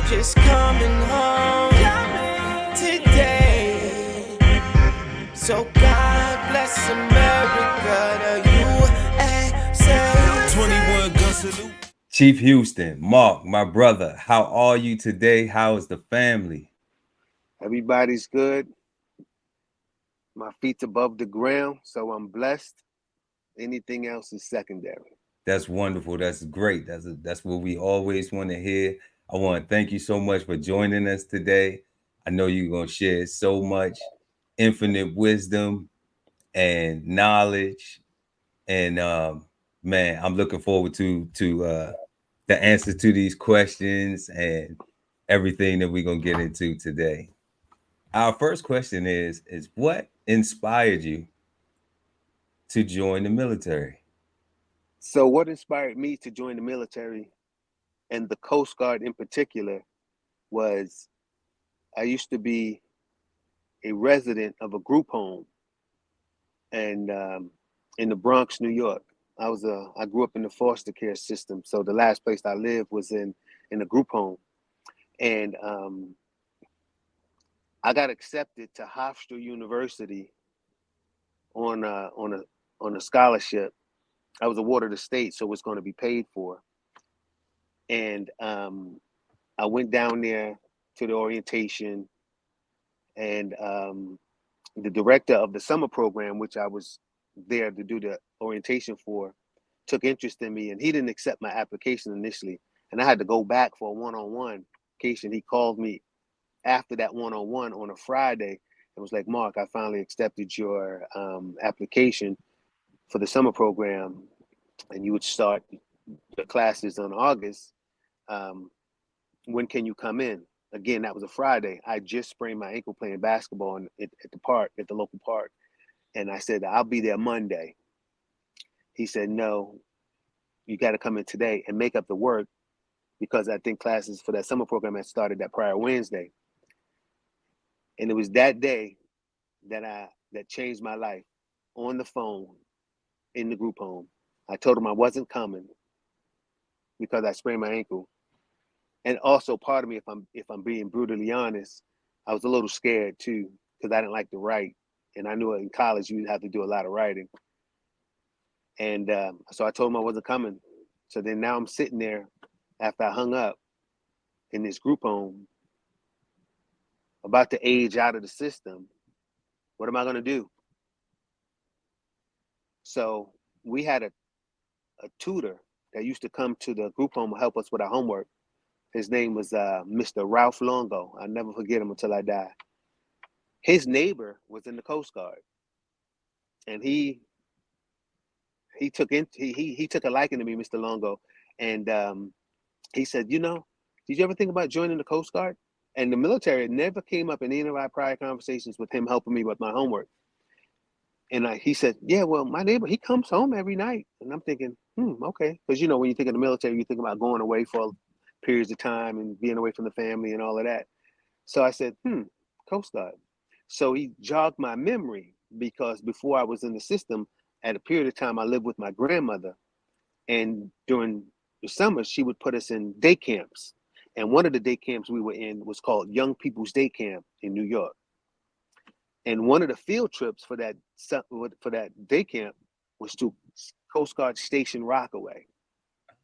just coming home today. So God bless America, the USA. 21 gun salute. Chief Houston, Mark, my brother, how are you today? How is the family? Everybody's good. My feet's above the ground, so I'm blessed. Anything else is secondary. That's wonderful. That's great. That's what we always want to hear. I want to thank you so much for joining us today. I know you're gonna share so much infinite wisdom and knowledge, and man, I'm looking forward to the answers to these questions and everything that we're gonna get into today. Our first question is what inspired you to join the military? So, what inspired me to join the military and the Coast Guard in particular was I used to be a resident of a group home and in the Bronx, New York. I grew up in the foster care system, so the last place I lived was in a group home, and I got accepted to Hofstra University on a scholarship. I was awarded a state, so it's going to be paid for. And I went down there to the orientation, and the director of the summer program, which I was there to do the orientation for, took interest in me, and he didn't accept my application initially, and I had to go back for a one-on-one application. He called me after that one-on-one on a Friday and was like, "Mark, I finally accepted your application for the summer program, and you would start the classes on August. When can you come in?" Again, that was a Friday. I just sprained my ankle playing basketball at the park, at the local park. And I said, "I'll be there Monday." He said, "No, you got to come in today and make up the work because I think classes for that summer program had started that prior Wednesday." And it was that day that changed my life. On the phone in the group home, I told him I wasn't coming because I sprained my ankle. And also, part of me, if I'm being brutally honest, I was a little scared too because I didn't like to write, and I knew in college you'd have to do a lot of writing. And so I told him I wasn't coming. So then now I'm sitting there after I hung up in this group home, about to age out of the system. What am I going to do? So we had a tutor that used to come to the group home and help us with our homework. His name was Mr. Ralph Longo. I'll never forget him until I die. His neighbor was in the Coast Guard, and he took a liking to me, Mr. Longo, and he said, did you ever think about joining the Coast Guard? And the military never came up in any of our prior conversations with him helping me with my homework. And he said, "Yeah, well, my neighbor, he comes home every night." And I'm thinking, okay. Because, when you think of the military, you think about going away for periods of time and being away from the family and all of that. So I said, Coast Guard. So he jogged my memory because before I was in the system, at a period of time, I lived with my grandmother. And during the summer, she would put us in day camps. And one of the day camps we were in was called Young People's Day Camp in New York. And one of the field trips for that day camp was to Coast Guard Station Rockaway.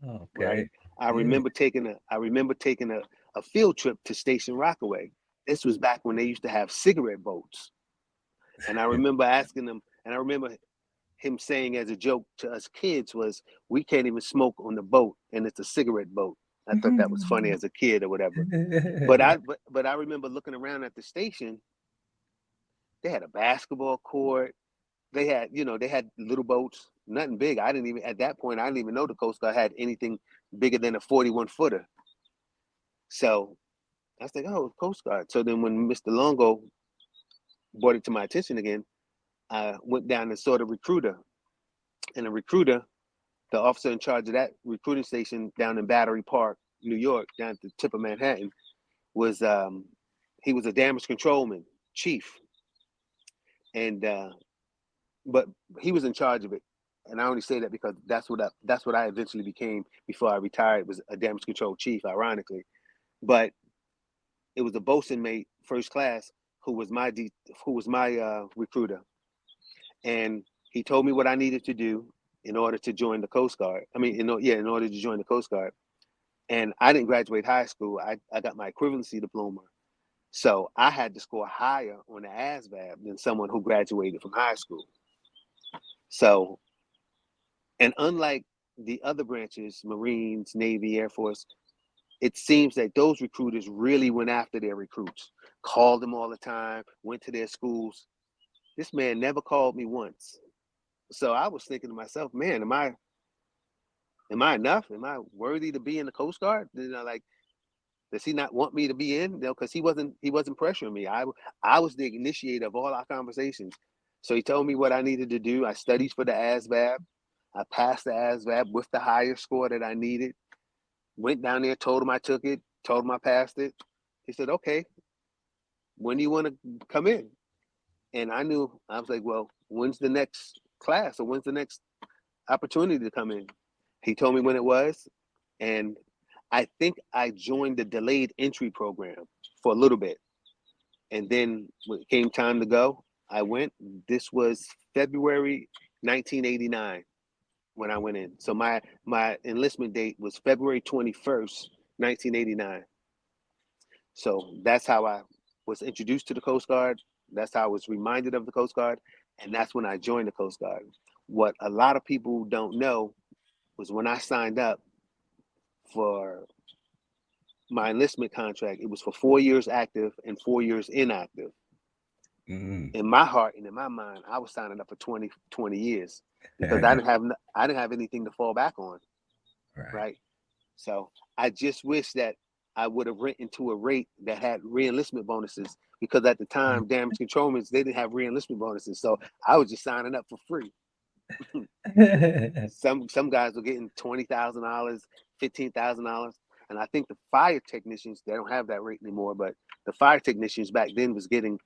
Okay. Right. I remember taking a field trip to Station Rockaway. This was back when they used to have cigarette boats. And I remember asking them, and I remember him saying as a joke to us kids was, "We can't even smoke on the boat, and it's a cigarette boat." I thought that was funny as a kid or whatever. But I remember looking around at the station. They had a basketball court. They had little boats, nothing big. At that point, I didn't even know the Coast Guard had anything bigger than a 41 footer. So I was like, "Oh, Coast Guard." So then when Mr. Longo brought it to my attention again, I went down and saw the recruiter. And the officer in charge of that recruiting station down in Battery Park, New York, down at the tip of Manhattan, was he was a damage controlman, chief. And but he was in charge of it. And I only say that because that's what I eventually became before I retired, was a damage control chief, ironically. But it was a bosun mate, first class, who was my recruiter, and he told me what I needed to do in order to join the Coast Guard. I mean, in order to join the Coast Guard. And I didn't graduate high school. I got my equivalency diploma. So I had to score higher on the ASVAB than someone who graduated from high school. So, and unlike the other branches, Marines, Navy, Air Force, it seems that those recruiters really went after their recruits, called them all the time, went to their schools. This man never called me once. So I was thinking to myself, man, am I enough? Am I worthy to be in the Coast Guard? Like, does he not want me to be in? Because he wasn't pressuring me. I was the initiator of all our conversations. So he told me what I needed to do. I studied for the ASVAB. I passed the ASVAB with the higher score that I needed. Went down there, told him I took it, told him I passed it. He said, okay, when do you want to come in? And I was like, well, when's the next class, or when's the next opportunity to come in? He told me when it was, and I think I joined the delayed entry program for a little bit. And then when it came time to go, I went. This was February 1989 when I went in. So my enlistment date was February 21st, 1989. So that's how I was introduced to the Coast Guard. That's how I was reminded of the Coast Guard. And that's when I joined the Coast Guard. What a lot of people don't know was when I signed up for my enlistment contract, it was for 4 years active and 4 years inactive. Mm-hmm. In my heart and in my mind, I was signing up for 20 years because I didn't have anything to fall back on. Right. So I just wish that I would have written to a rate that had re-enlistment bonuses, because at the time, damage controlments, they didn't have re-enlistment bonuses. So I was just signing up for free. Some guys were getting $20,000, $15,000. And I think the fire technicians, they don't have that rate anymore, but the fire technicians back then was getting,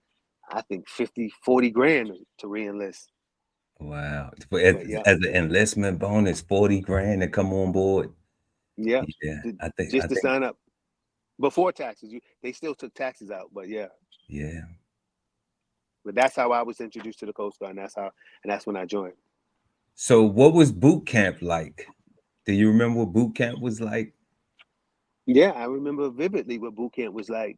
I think, 50, 40 grand to re-enlist. Wow. As an enlistment bonus, 40 grand to come on board. Yeah. I think to sign up before taxes. They still took taxes out, but yeah. Yeah. But that's how I was introduced to the Coast Guard, and that's when I joined. So what was boot camp like? Do you remember what boot camp was like? Yeah, I remember vividly what boot camp was like.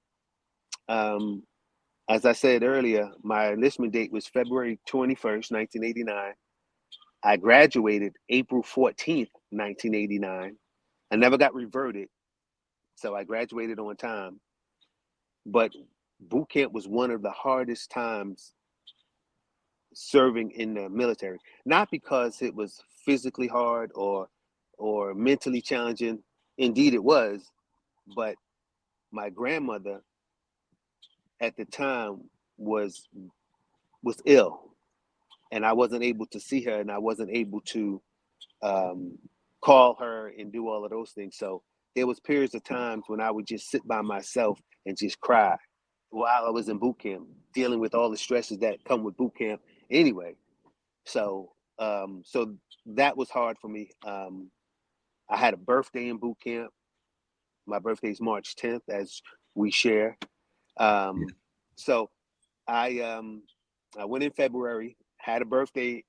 As I said earlier, my enlistment date was February 21st, 1989. I graduated April 14th, 1989. I never got reverted, so I graduated on time. But boot camp was one of the hardest times serving in the military. Not because it was physically hard or mentally challenging. Indeed it was, but my grandmother at the time was ill, and I wasn't able to see her, and I wasn't able to call her and do all of those things. So there was periods of times when I would just sit by myself and just cry while I was in boot camp, dealing with all the stresses that come with boot camp anyway. So so that was hard for me. I had a birthday in boot camp. My birthday is March 10th, as we share. So I went in February, had a birthday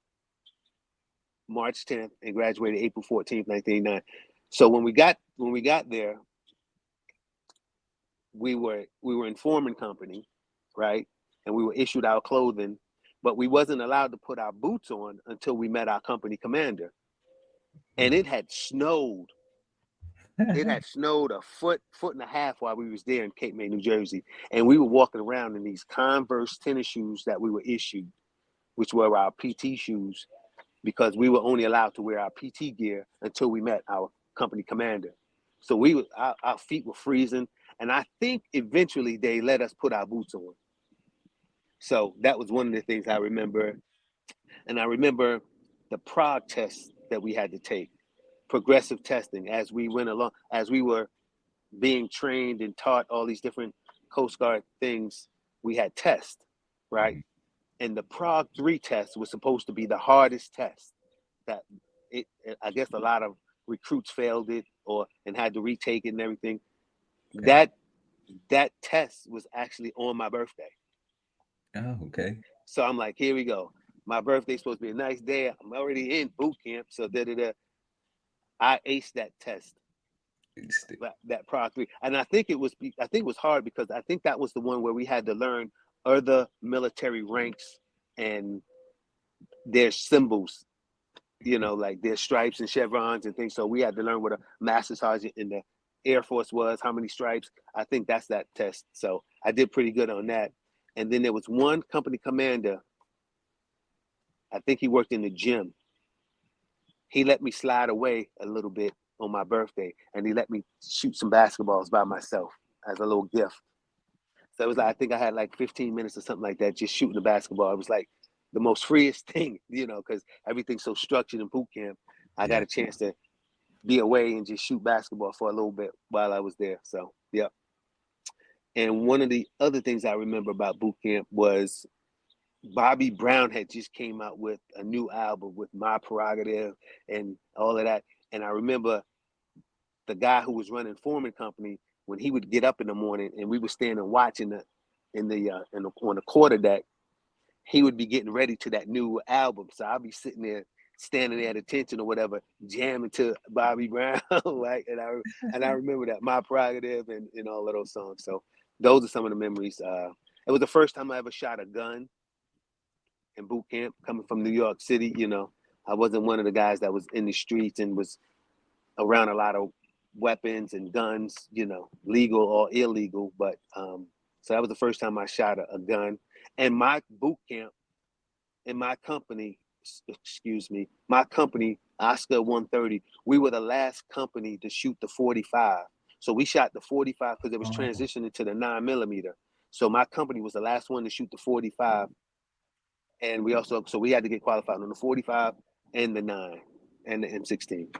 March 10th, and graduated April 14th, 1989. So when we got there, we were in Foreman Company, right? And we were issued our clothing, but we wasn't allowed to put our boots on until we met our company commander. And it had snowed. It had snowed a foot and a half while we was there in Cape May, New Jersey. And we were walking around in these Converse tennis shoes that we were issued, which were our PT shoes, because we were only allowed to wear our PT gear until we met our company commander. So our feet were freezing. And I think eventually they let us put our boots on. So that was one of the things I remember. And I remember the prog test that we had to take, progressive testing, as we went along, as we were being trained and taught all these different Coast Guard things. We had tests, right? And the Prague 3 test was supposed to be the hardest test. I guess a lot of recruits failed it and had to retake it and everything. Okay. that test was actually on my birthday. Oh, okay. So I'm like, here we go. My birthday's supposed to be a nice day. I'm already in boot camp. So I aced that test, that Prague 3. And I think it was hard because I think that was the one where we had to learn other military ranks and their symbols, like their stripes and chevrons and things. So we had to learn what a master sergeant in the Air Force was, how many stripes. I think that's that test. So I did pretty good on that. And then there was one company commander, I think he worked in the gym. He let me slide away a little bit on my birthday, and he let me shoot some basketballs by myself as a little gift. So it was like, I think I had like 15 minutes or something like that, just shooting the basketball. It was like the most freest thing, because everything's so structured in boot camp. I got a chance to be away and just shoot basketball for a little bit while I was there. So, yeah. And one of the other things I remember about boot camp was Bobby Brown had just came out with a new album with My Prerogative and all of that. And I remember the guy who was running Foreman Company, when he would get up in the morning and we would stand and watch on the quarter deck, he would be getting ready to that new album. So I'll be sitting there, standing there at attention or whatever, jamming to Bobby Brown, right? And I remember that My Prerogative and all of those songs. So those are some of the memories. It was the first time I ever shot a gun in boot camp, coming from New York City. I wasn't one of the guys that was in the streets and was around a lot of weapons and guns, legal or illegal. But so that was the first time I shot a gun. And my boot camp in my company, Oscar 130, we were the last company to shoot the 45. So we shot the 45 because it was transitioning to the 9mm. So my company was the last one to shoot the 45. And we had to get qualified on the 45 and the 9 and the M16.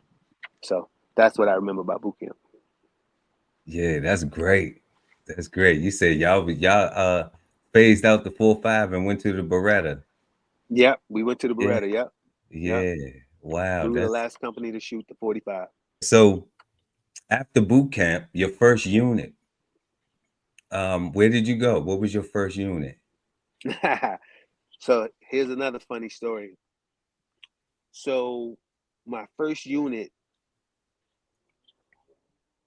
So that's what I remember about boot camp. Yeah, that's great. That's great. You said y'all phased out the 45 and went to the Beretta. Yep, we went to the Beretta. Yeah. Yep. Yeah. Wow. We were the last company to shoot the 45. So after boot camp, your first unit, where did you go? What was your first unit? So here's another funny story. So my first unit,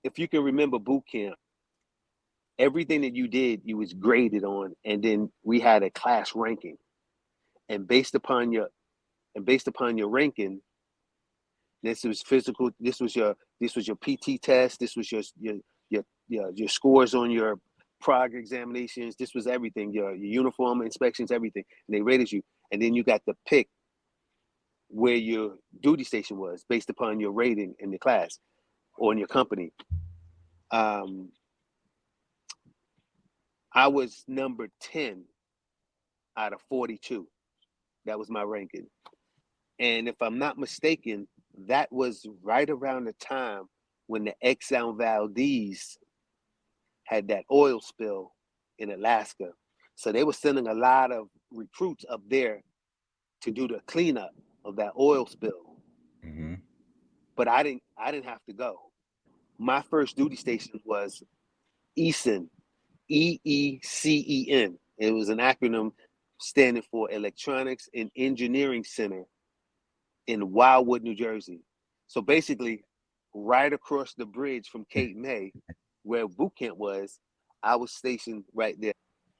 if you can remember boot camp, everything that you did, you was graded on, and then we had a class ranking. And based upon your ranking, this was physical, this was your PT test, this was your scores on your Prague examinations, this was everything, your uniform inspections, everything. And they rated you. And then you got to pick where your duty station was based upon your rating in the class or in your company. I was number 10 out of 42. That was my ranking. And if I'm not mistaken, that was right around the time when the Exxon Valdez had that oil spill in Alaska. So they were sending a lot of recruits up there to do the cleanup of that oil spill. Mm-hmm. But I didn't have to go. My first duty station was EECEN, EECEN. It was an acronym standing for Electronics and Engineering Center in Wildwood, New Jersey. So basically, right across the bridge from Cape May, where boot camp was, I was stationed right there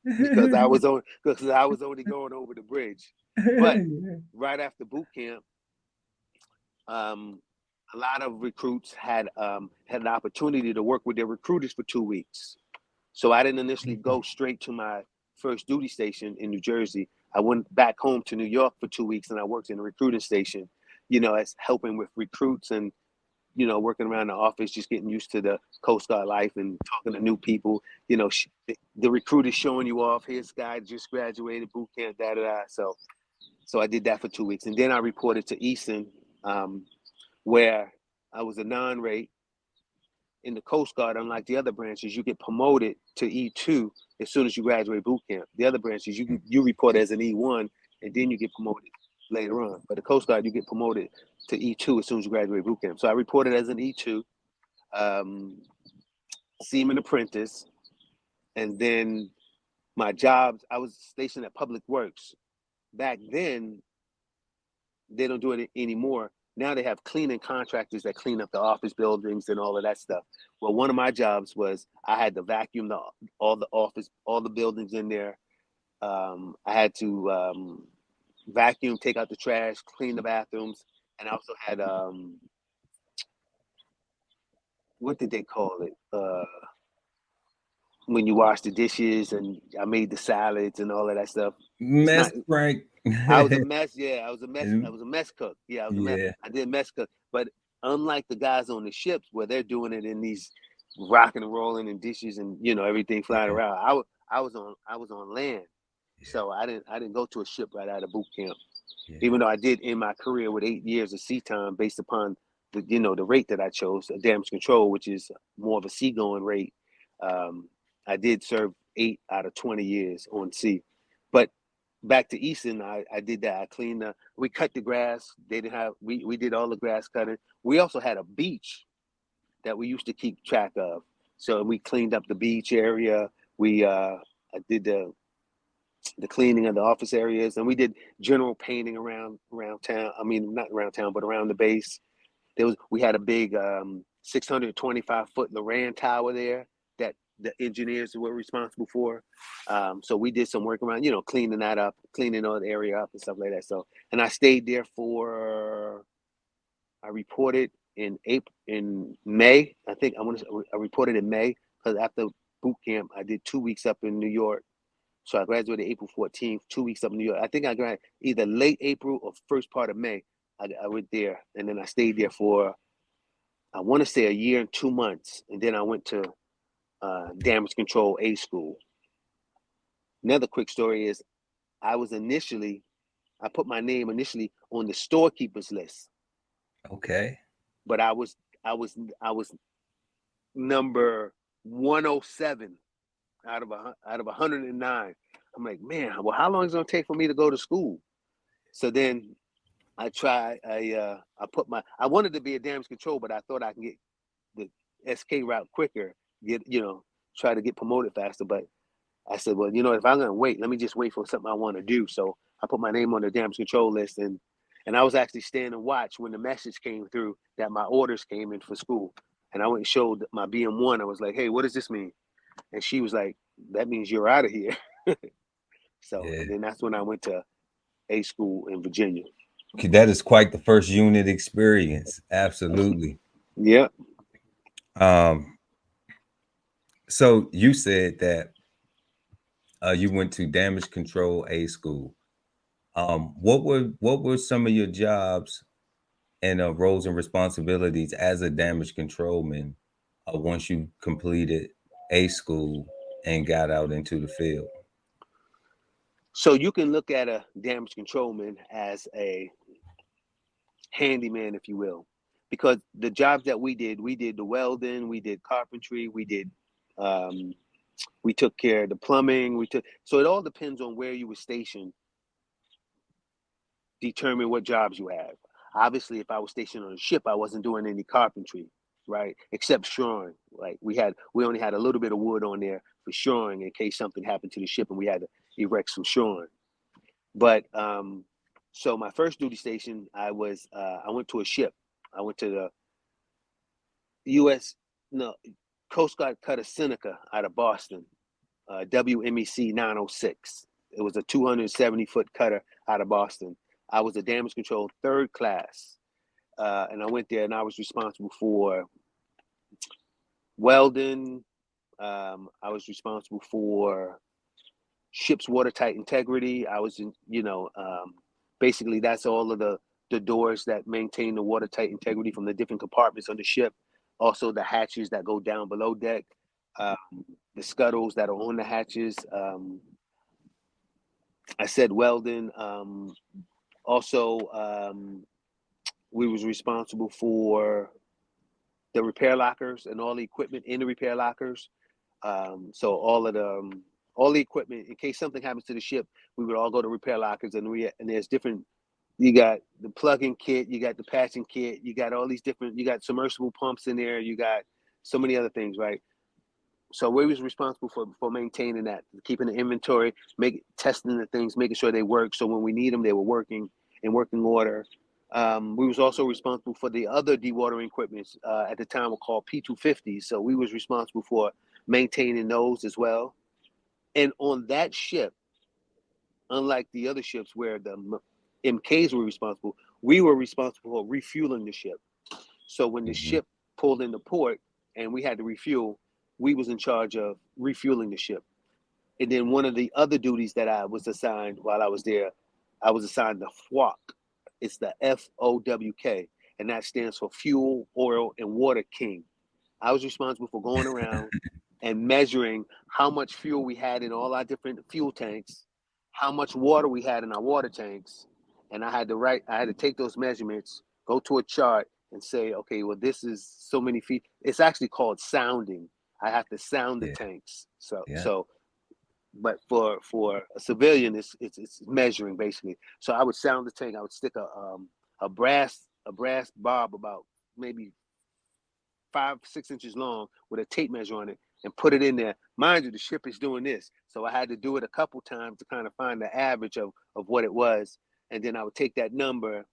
because I was only going over the bridge. But right after boot camp, a lot of recruits had an opportunity to work with their recruiters for 2 weeks. So I didn't initially go straight to my first duty station in New Jersey. I went back home to New York for 2 weeks, and I worked in a recruiting station, as helping with recruits and, working around the office, just getting used to the Coast Guard life and talking to new people. The recruiter showing you off. Here's guy just graduated boot camp, da-da-da. So I did that for 2 weeks. And then I reported to EECEN, where I was a non-rate. In the Coast Guard, unlike the other branches, you get promoted to E2 as soon as you graduate boot camp. The other branches, you report as an E1, and then you get promoted later on. But the Coast Guard, you get promoted to E2 as soon as you graduate boot camp. So I reported as an E2, Seaman Apprentice, And then my jobs, I was stationed at Public Works. Back then, they don't do it anymore. Now they have cleaning contractors that clean up the office buildings and all of that stuff. Well, one of my jobs was I had to vacuum all the buildings in there. I had to vacuum, take out the trash, clean the bathrooms, and I also had what did they call it? When you wash the dishes, and I made the salads and all of that stuff. It's Mess not. Frank. I was a mess. Yeah, I was a mess. I And- was a mess cook. Yeah, I was a mess. yeah. I did mess cook. But unlike the guys on the ships where they're doing it in these rocking and rolling and dishes and everything flying Yeah. around, I was on land. So I didn't go to a ship right out of boot camp. Yeah. Even though I did end my career with 8 years of sea time based upon the rate that I chose, damage control, which is more of a seagoing rate. I did serve 8 out of 20 years on sea. But back to Easton, I did that. I cleaned we cut the grass. They didn't have we did all the grass cutting. We also had a beach that we used to keep track of. So we cleaned up the beach area. I did the cleaning of the office areas, and we did general painting around town. I mean, not around town, but around the base. We had a big 625-foot Loran Tower there that the engineers were responsible for. So we did some work around, cleaning that up, cleaning all the area up and stuff like that. So, and I stayed there I reported in May. I think I reported in May because after boot camp, I did 2 weeks up in New York. So I graduated April 14th, 2 weeks up in New York. I think I graduated either late April or first part of May. I went there, and then I stayed there for, I want to say, a year and 2 months. And then I went to damage control A school. Another quick story is I put my name initially on the storekeepers list. Okay. But I was number 107 out of 109. I'm like, man, well, how long is it gonna take for me to go to school? So then I tried. I wanted to be a damage control, but I thought I can get the SK route quicker. Try to get promoted faster. But I said, well, if I'm gonna wait, let me just wait for something I want to do. So I put my name on the damage control list, and I was actually staying and watch when the message came through that my orders came in for school. And I went and showed my BM1. I was like, hey, what does this mean? And she was like, that means you're out of here. So, Yeah. and then that's when I went to A school in Virginia. Okay, that is quite the first unit experience. Absolutely. Yeah. So you said that you went to damage control A school. What were some of your jobs and roles and responsibilities as a damage controlman once you completed A school and got out into the field? So you can look at a damage controlman as a handyman, if you will, because the jobs that we did the welding, we did carpentry, we took care of the plumbing, so it all depends on where you were stationed, determine what jobs you have. Obviously, if I was stationed on a ship, I wasn't doing any carpentry, right? Except shoring. Like we only had a little bit of wood on there for shoring in case something happened to the ship and we had to erect some shoring. But so my first duty station, I went to a ship. I went to the Coast Guard cutter Seneca out of Boston, WMEC 906. It was a 270-foot cutter out of Boston. I was a damage control third class, and I went there and I was responsible for welding. I was responsible for ship's watertight integrity. I was basically that's all of the doors that maintain the watertight integrity from the different compartments on the ship. Also the hatches that go down below deck, the scuttles that are on the hatches. I said welding. We was responsible for the repair lockers and all the equipment in the repair lockers. So all the equipment, in case something happens to the ship, we would all go to repair lockers, and there's different. You got the plug-in kit, you got the patching kit, you got all these different. You got submersible pumps in there, you got so many other things, right? So we was responsible for maintaining that, keeping the inventory, testing the things, making sure they work. So when we need them, they were working in working order. We was also responsible for the other dewatering equipment at the time were called P250s. So we was responsible for maintaining those as well. And on that ship, unlike the other ships where the MKs were responsible, we were responsible for refueling the ship. So when the ship pulled into port and we had to refuel, we was in charge of refueling the ship. And then one of the other duties that I was assigned while I was there, I was assigned the FWOK. It's the FOWK, and that stands for Fuel, Oil, and Water King. I was responsible for going around and measuring how much fuel we had in all our different fuel tanks, how much water we had in our water tanks, and I had to take those measurements, go to a chart, and say, okay, well, this is so many feet. It's actually called sounding. I have to sound the tanks. But for a civilian, it's measuring basically. So I would sound the tank. I would stick a brass bob about maybe 5-6 inches long with a tape measure on it and put it in there. Mind you, the ship is doing this, so I had to do it a couple times to kind of find the average of what it was, and then I would take that number,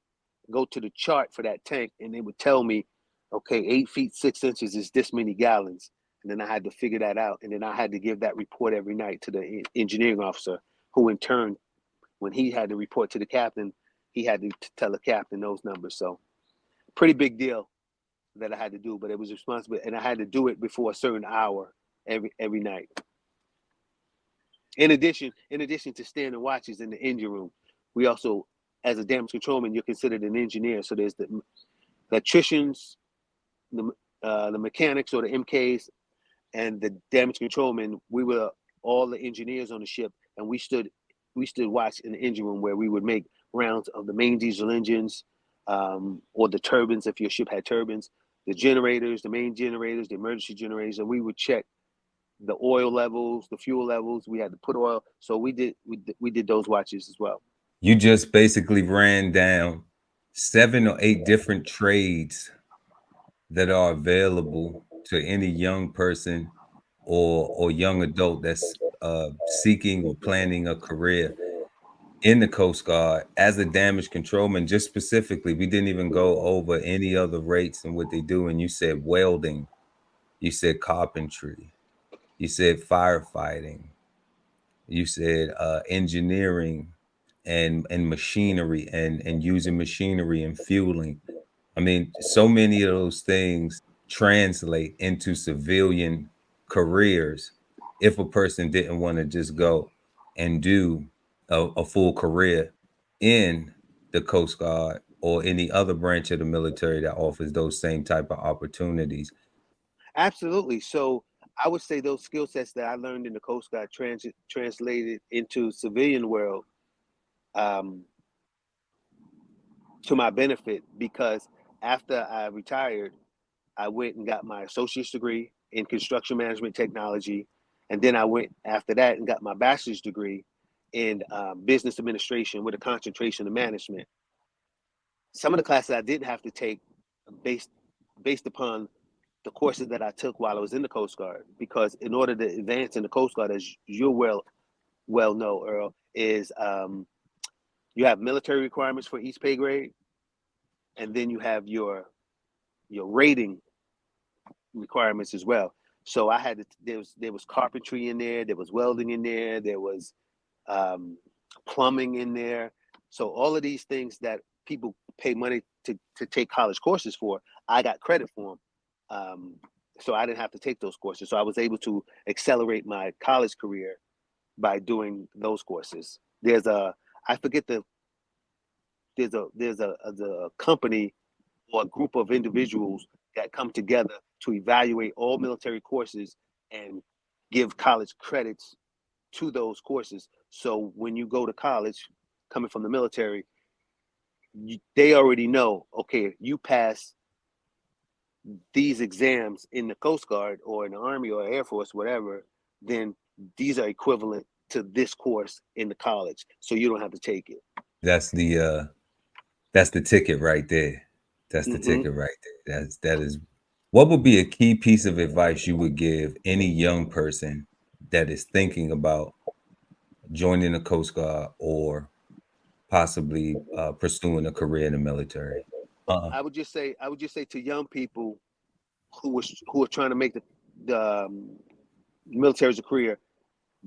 go to the chart for that tank, and they would tell me, okay, 8 feet 6 inches is this many gallons. And then I had to figure that out. And then I had to give that report every night to the engineering officer, who in turn, when he had to report to the captain, he had to tell the captain those numbers. So pretty big deal that I had to do, but it was responsible. And I had to do it before a certain hour every night. In addition to standing watches in the engine room, we also, as a damage controlman, you're considered an engineer. So there's the electricians, the mechanics or the MKs, and the damage controlmen. We were all the engineers on the ship, and we stood watch in the engine room where we would make rounds of the main diesel engines, or the turbines if your ship had turbines, the generators, the main generators, the emergency generators, and we would check the oil levels, the fuel levels. We had to put oil, so we did those watches as well. You just basically ran down 7 or 8 different trades that are available to any young person or young adult that's seeking or planning a career in the Coast Guard as a damage controlman. Just specifically, we didn't even go over any other rates and what they do. And you said welding, you said carpentry, you said firefighting, you said engineering and machinery and using machinery and fueling. I mean, so many of those things translate into civilian careers if a person didn't want to just go and do a full career in the Coast Guard or any other branch of the military that offers those same type of opportunities. Absolutely. So I would say those skill sets that I learned in the Coast Guard translated into civilian world, to my benefit, because after I retired, I went and got my associate's degree in construction management technology. And then I went after that and got my bachelor's degree in business administration with a concentration in management. Some of the classes I didn't have to take based upon the courses that I took while I was in the Coast Guard, because in order to advance in the Coast Guard, as you well know, Earl, is you have military requirements for each pay grade, and then you have your rating requirements as well. So I had to, there was carpentry in there was welding in there was plumbing in there. So all of these things that people pay money to take college courses for, I got credit for them. So I didn't have to take those courses. So I was able to accelerate my college career by doing those courses. There's a company or a group of individuals that come together to evaluate all military courses and give college credits to those courses. So when you go to college, coming from the military, they already know, okay, you pass these exams in the Coast Guard or in the Army or Air Force, whatever, then these are equivalent to this course in the college. So you don't have to take it. That's the ticket right there. That's the ticket right there. That is What would be a key piece of advice you would give any young person that is thinking about joining the Coast Guard or possibly pursuing a career in the military? I would just say to young people who are trying to make the military as a career,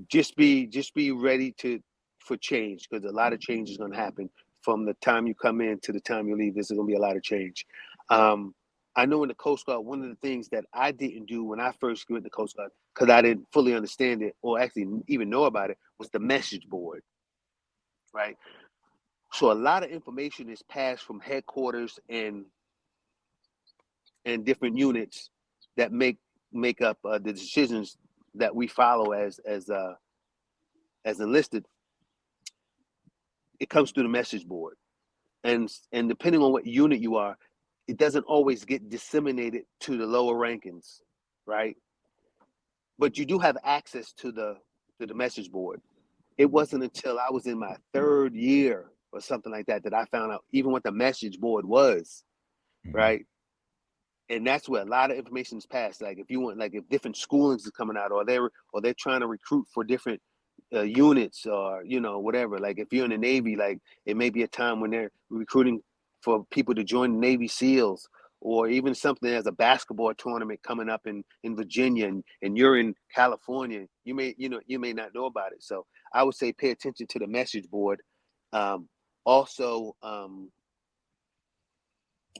just be ready for change, because a lot of change is going to happen from the time you come in to the time you leave. There's going to be a lot of change. I know in the Coast Guard, one of the things that I didn't do when I first went to the Coast Guard, because I didn't fully understand it or actually even know about it, was the message board, right? So a lot of information is passed from headquarters and different units that make up the decisions that we follow as enlisted. It comes through the message board, and depending on what unit you are, it doesn't always get disseminated to the lower rankings, right? But you do have access to the message board. It wasn't until I was in my third year or something like that that I found out even what the message board was, Mhm. right? And that's where a lot of information is passed. Like if you want, like if different schoolings is coming out, or they're trying to recruit for different units, or whatever. Like if you're in the Navy, like it may be a time when they're recruiting for people to join the Navy SEALs, or even something as a basketball tournament coming up in Virginia, and you're in California. You may not know about it. So I would say pay attention to the message board. Also,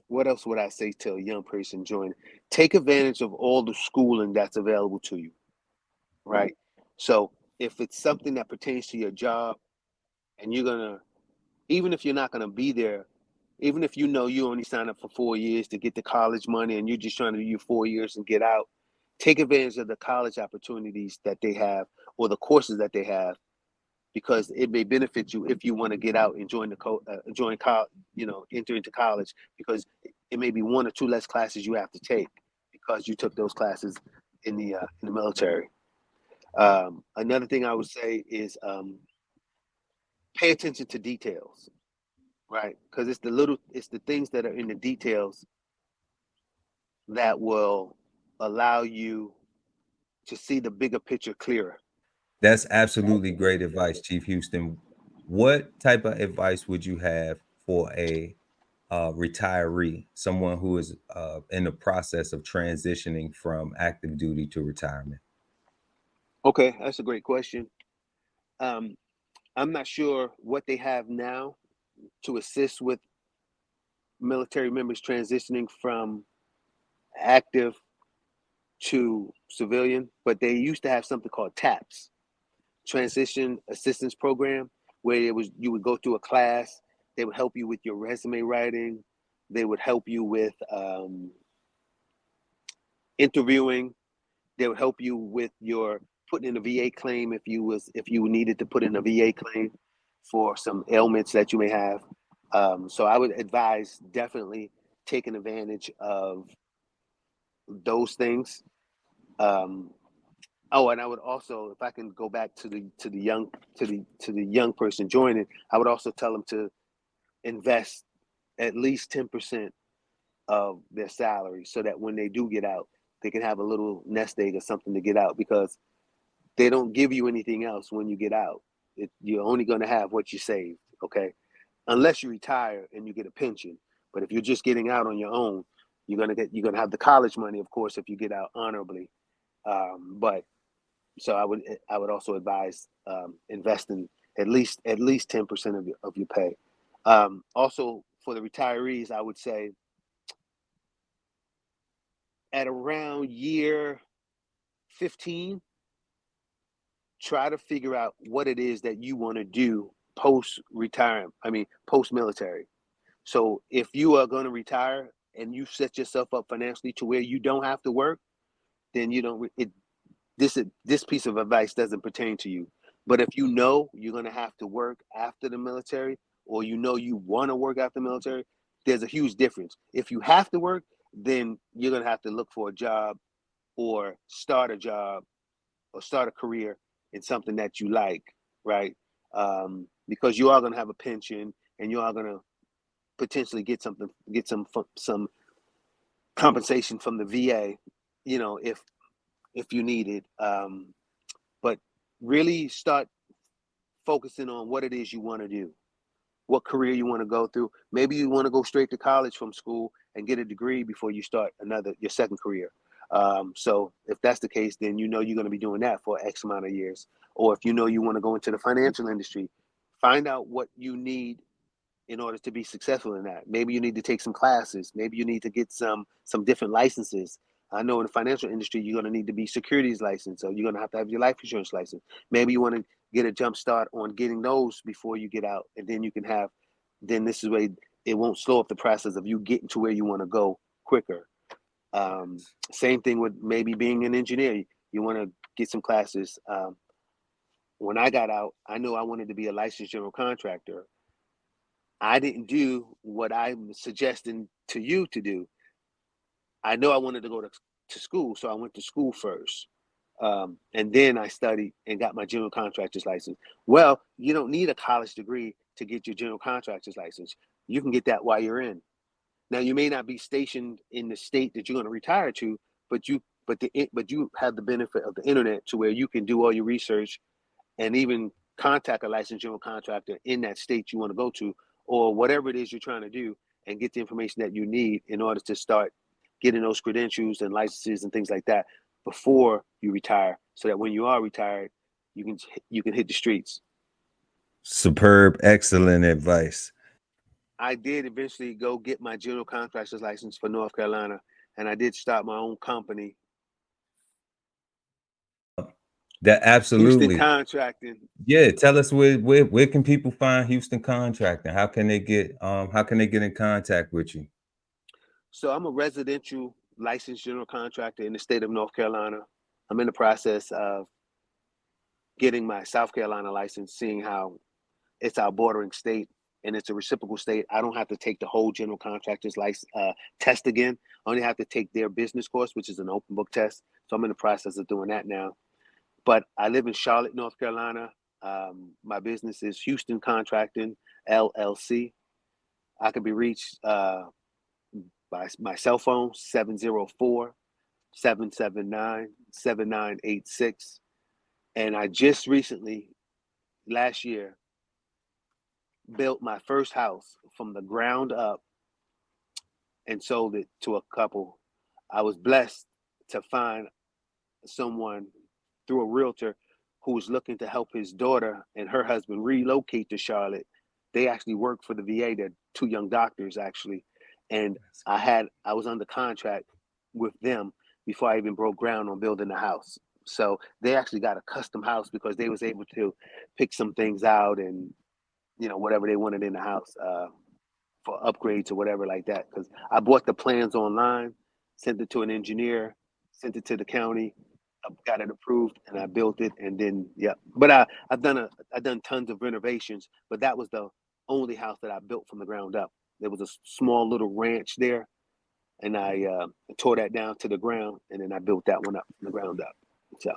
what else would I say to a young person joining? Take advantage of all the schooling that's available to you, right? So if it's something that pertains to your job, and even if you're not gonna be there, even if you only sign up for 4 years to get the college money, and you're just trying to do your 4 years and get out, take advantage of the college opportunities that they have, or the courses that they have, because it may benefit you if you want to get out and enter into college, because it may be one or two less classes you have to take because you took those classes in the military. Another thing I would say is pay attention to details, right? Because it's the things that are in the details that will allow you to see the bigger picture clearer. That's absolutely great advice, Chief Houston. What type of advice would you have for a retiree, someone who is in the process of transitioning from active duty to retirement? Okay, that's a great question. Um, I'm not sure what they have now to assist with military members transitioning from active to civilian, but they used to have something called TAPS, Transition Assistance Program, where you would go through a class. They would help you with your resume writing. They would help you with interviewing. They would help you with your putting in a VA claim if you needed to put in a VA claim for some ailments that you may have. So I would advise definitely taking advantage of those things. Um, oh, and I would also, if I can go back to the young person joining, I would also tell them to invest at least 10% of their salary, so that when they do get out, they can have a little nest egg or something to get out, because they don't give you anything else when you get out. You're only going to have what you saved, okay? Unless you retire and you get a pension. But if you're just getting out on your own, you're gonna have the college money, of course, if you get out honorably. But so I would also advise investing at least 10% of your pay. Also for the retirees, I would say at around year 15, try to figure out what it is that you want to do post retirement. I mean, post military. So if you are going to retire and you set yourself up financially to where you don't have to work, then you don't. This piece of advice doesn't pertain to you. But if you know you're going to have to work after the military, or you know you want to work after the military, there's a huge difference. If you have to work, then you're going to have to look for a job, or start a job, or start a career in something that you like, right? Because you are going to have a pension, and you are going to potentially get some compensation from the VA, you know, if you need it. But really start focusing on what it is you want to do, what career you want to go through. Maybe you want to go straight to college from school and get a degree before you start your second career. So if that's the case, then you know you're going to be doing that for X amount of years. Or if you know you want to go into the financial industry, find out what you need in order to be successful in that. Maybe you need to take some classes. Maybe you need to get some different licenses. I know in the financial industry, you're going to need to be securities licensed. So you're going to have your life insurance license. Maybe you want to get a jump start on getting those before you get out. And then you can have, then this is where it won't slow up the process of you getting to where you want to go quicker. Same thing with maybe being an engineer. You want to get some classes. When I got out, I knew I wanted to be a licensed general contractor. I didn't do what I'm suggesting to you to do. I know I wanted to go to school, so I went to school first. And then I studied and got my general contractor's license. Well, you don't need a college degree to get your general contractor's license. You can get that while you're in. Now, you may not be stationed in the state that you're going to retire to, but you have the benefit of the internet to where you can do all your research and even contact a licensed general contractor in that state you want to go to, or whatever it is you're trying to do, and get the information that you need in order to start getting those credentials and licenses and things like that before you retire, so that when you are retired, you can hit the streets. Superb, excellent advice. I did eventually go get my general contractor's license for North Carolina, and I did start my own company. That absolutely. Houston Contracting. Yeah, tell us where can people find Houston Contracting? How can they get in contact with you? So I'm a residential licensed general contractor in the state of North Carolina. I'm in the process of getting my South Carolina license, seeing how it's our bordering state and it's a reciprocal state. I don't have to take the whole general contractor's license test again. I only have to take their business course, which is an open book test. So I'm in the process of doing that now. But I live in Charlotte, North Carolina. My business is Houston Contracting, LLC. I can be reached by my cell phone, 704-779-7986. And I just recently, last year, built my first house from the ground up and sold it to a couple. I was blessed to find someone through a realtor who was looking to help his daughter and her husband relocate to Charlotte. They actually work for the VA. They're two young doctors, actually. And I was under contract with them before I even broke ground on building the house. So they actually got a custom house because they was able to pick some things out and, you know, whatever they wanted in the house for upgrades or whatever like that. Because I bought the plans online, sent it to an engineer, sent it to the county, got it approved, and I built it. And then, yeah. But I've done tons of renovations, but that was the only house that I built from the ground up. There was a small little ranch there, and I tore that down to the ground, and then I built that one up from the ground up. So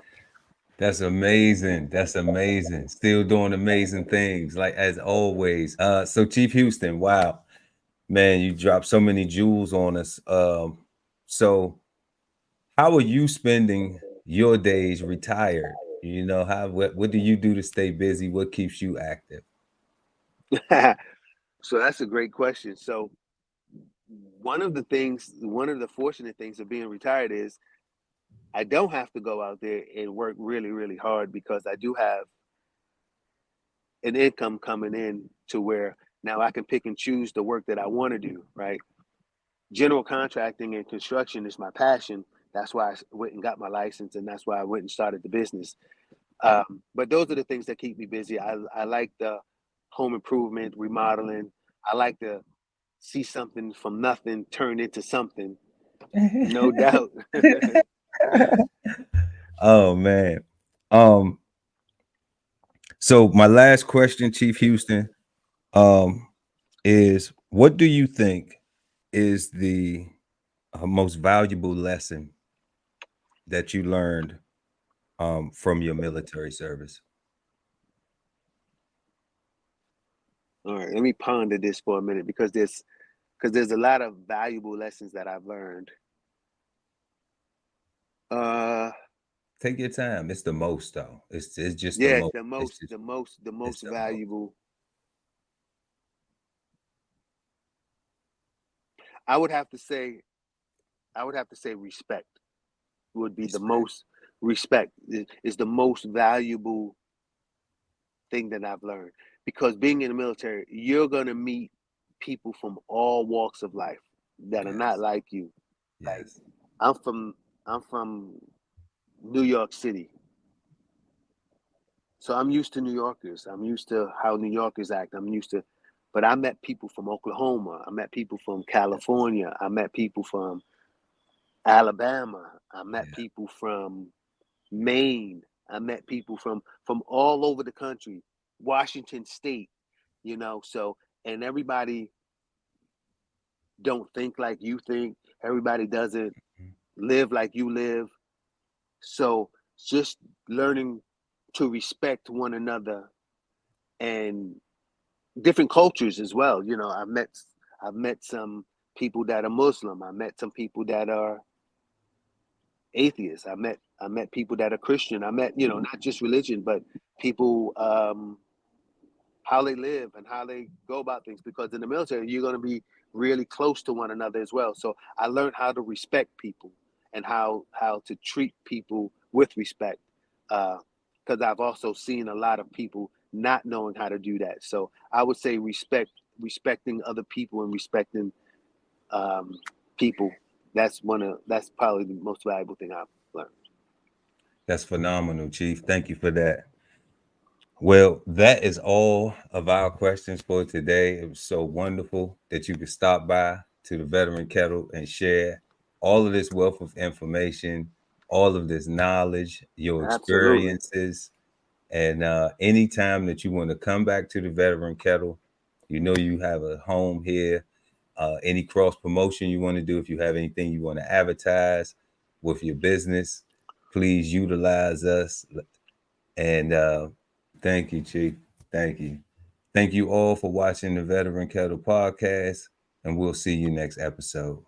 that's amazing. That's amazing. Still doing amazing things, like as always. So Chief Houston, wow, man, you dropped so many jewels on us. So how are you spending your days retired? You know, what do you do to stay busy? What keeps you active? so that's a great question. So one of the fortunate things of being retired is I don't have to go out there and work really, really hard because I do have an income coming in to where now I can pick and choose the work that I want to do, right? General contracting and construction is my passion. That's why I went and got my license, and that's why I went and started the business. But those are the things that keep me busy. I like the home improvement, remodeling. I like to see something from nothing turn into something, no doubt. Oh man. Um, so my last question, Chief Houston, is what do you think is the most valuable lesson that you learned from your military service? All right, let me ponder this for a minute because there's a lot of valuable lessons that I've learned. Uh, Take your time. It's the most though. It's just the yeah, most. the It's most, just the most, the it's most the most. valuable. I would have to say, respect would be the Respect. most. Respect is the most valuable thing that I've learned, because being in the military, you're gonna meet people from all walks of life that are not Yes. like you. Like Yes. I'm from New York City, so I'm used to New Yorkers. I'm used to how New Yorkers act. I'm used to, but I met people from Oklahoma. I met people from California. I met people from Alabama. I met Yeah. people from Maine. I met people from all over the country, Washington State. So, and everybody don't think like you think. Everybody doesn't Mhm. live like you live. So, just learning to respect one another and different cultures as well. I've met some people that are Muslim. I met some people that are atheists. I met people that are Christian. I met, not just religion, but people, how they live and how they go about things. Because in the military, you're going to be really close to one another as well. So I learned how to respect people and how to treat people with respect. Because I've also seen a lot of people not knowing how to do that. So I would say respecting other people and respecting um, people. That's probably the most valuable thing I've learned. That's phenomenal, Chief. Thank you for that. Well, that is all of our questions for today. It was so wonderful that you could stop by to the Veteran Kettle and share all of this wealth of information, all of this knowledge, your Absolutely. experiences. And anytime that you want to come back to the Veteran Kettle, you know you have a home here. Any cross promotion you want to do, if you have anything you want to advertise with your business, please utilize us. And thank you, Chief. Thank you. Thank you all for watching the Veteran Kettle podcast, and we'll see you next episode.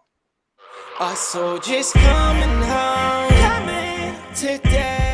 Our soldiers coming home today.